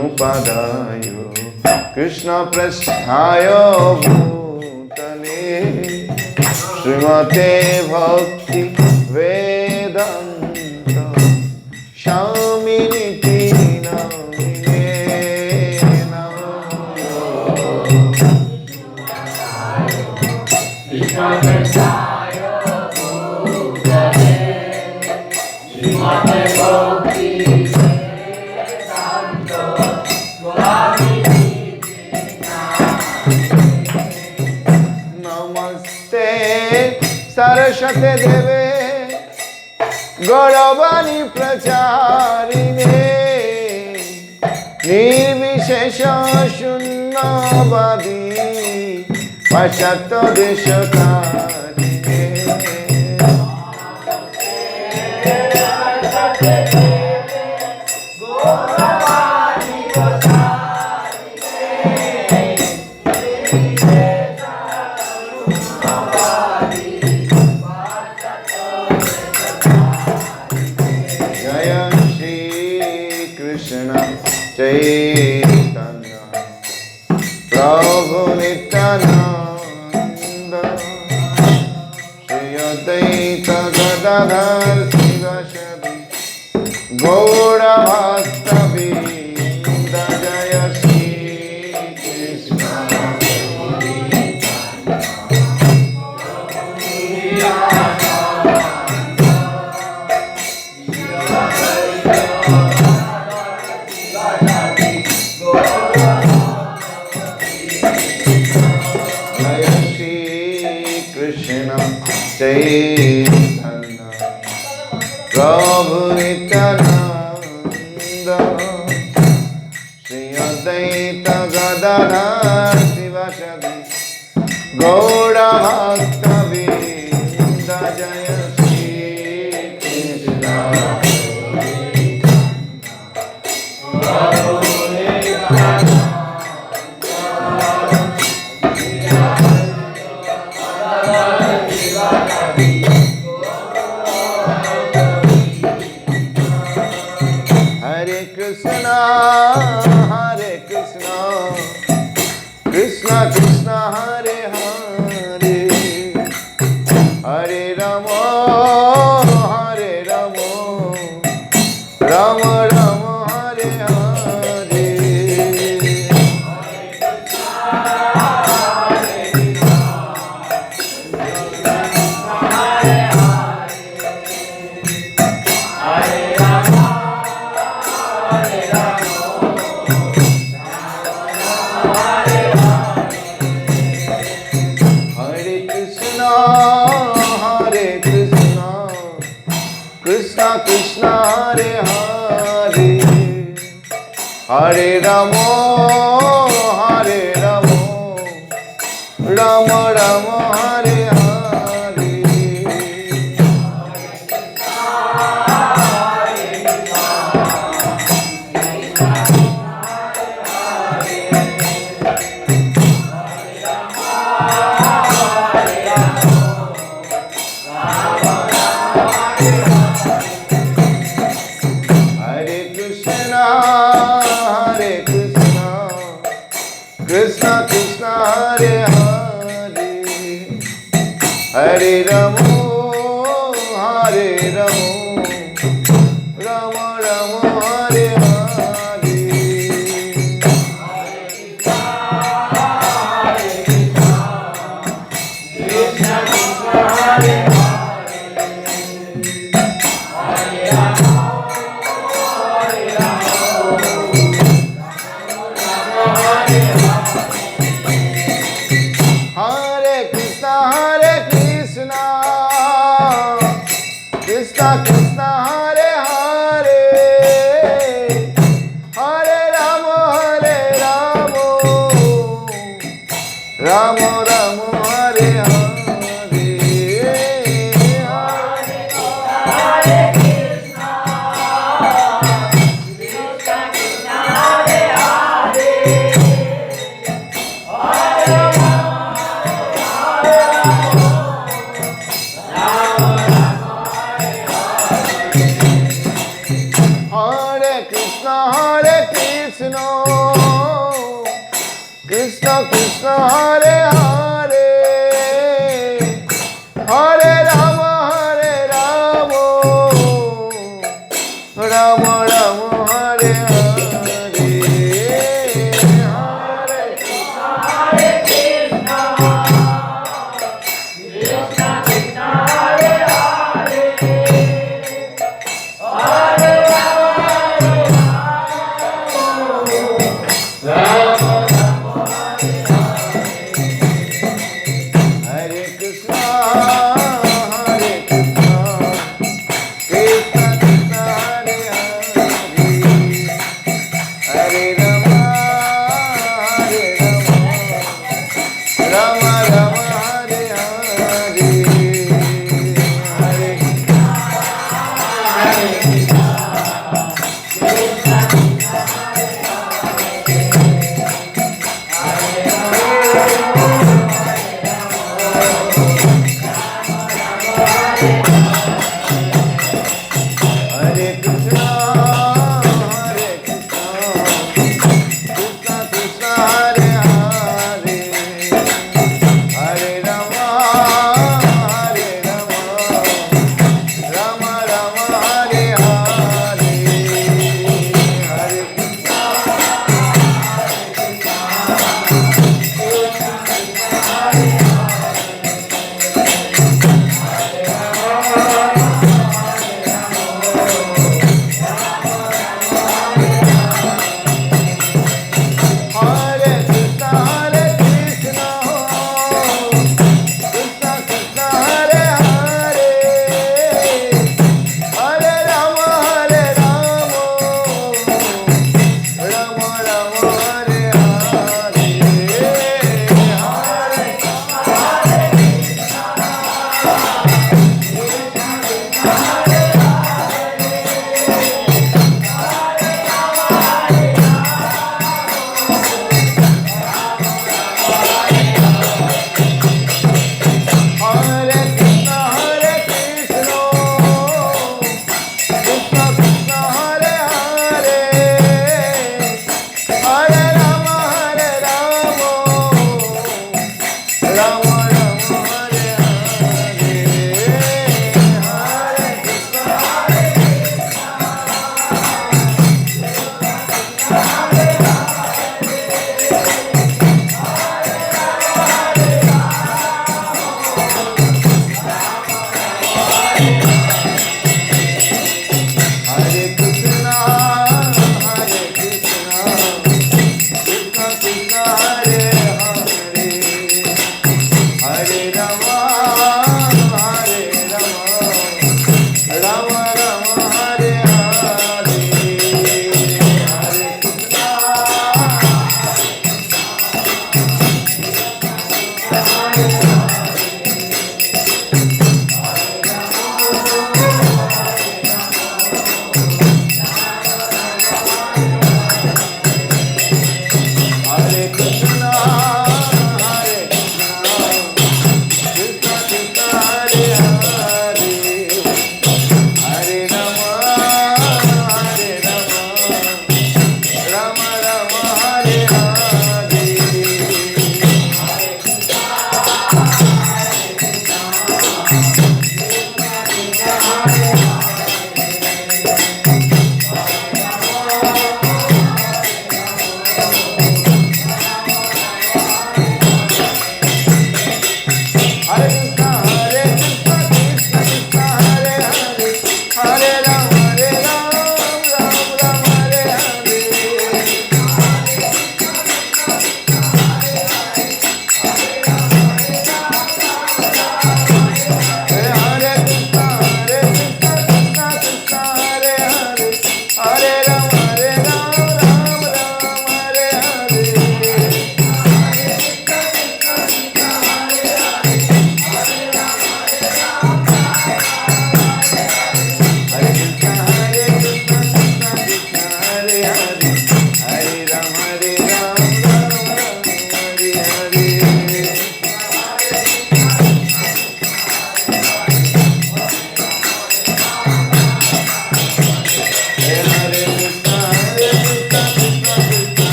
विष्णुपदाय कृष्णप्रस्थाय भूतले श्रीमते भक्ति वेदांत स्वामिनिति नामिने नमः। नमस्ते सरस्वती देवे गौरवाणी प्रचारिणे निर्विशेष शून्यवादी पाश्चात्य देशकारिणे। चैतन्य प्रभु नित्यानंद श्री अद्वैत गदाधर शिवासादि गौर भक्तवृंद। जय श्री कृष्ण चैतन्य प्रभु नित्यानंद श्री अद्वैत गदाधर शिवासादि गौर भक्तवृंद। जय Shri Krishna Hare Krishna, Krishna Krishna Hare Hare, Hare Rama, Hare Rama, Rama Rama Hare Hare. Krishna Krishna Hare Hare, Hare Rama, Hare Rama, Rama Rama Hare Hare. Krishna Krishna Hare Hare, Hare Rama, Hare Rama, Rama Rama Hare Hare. Krishna Krishna Hare Krishna Krishna Hare Hare, Hare Rama, Hare Rama, Rama Rama Hare Hare. Hare Krishna, Krishna Krishna Hare Hare, Hare Rama, Hare Rama, Rama Rama Hare Hare. Krishna Hare Hare Hare Rama Rama Rama Hare Hare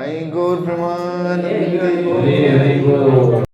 Sai गौर हरे प्रमानंदी हरि बोल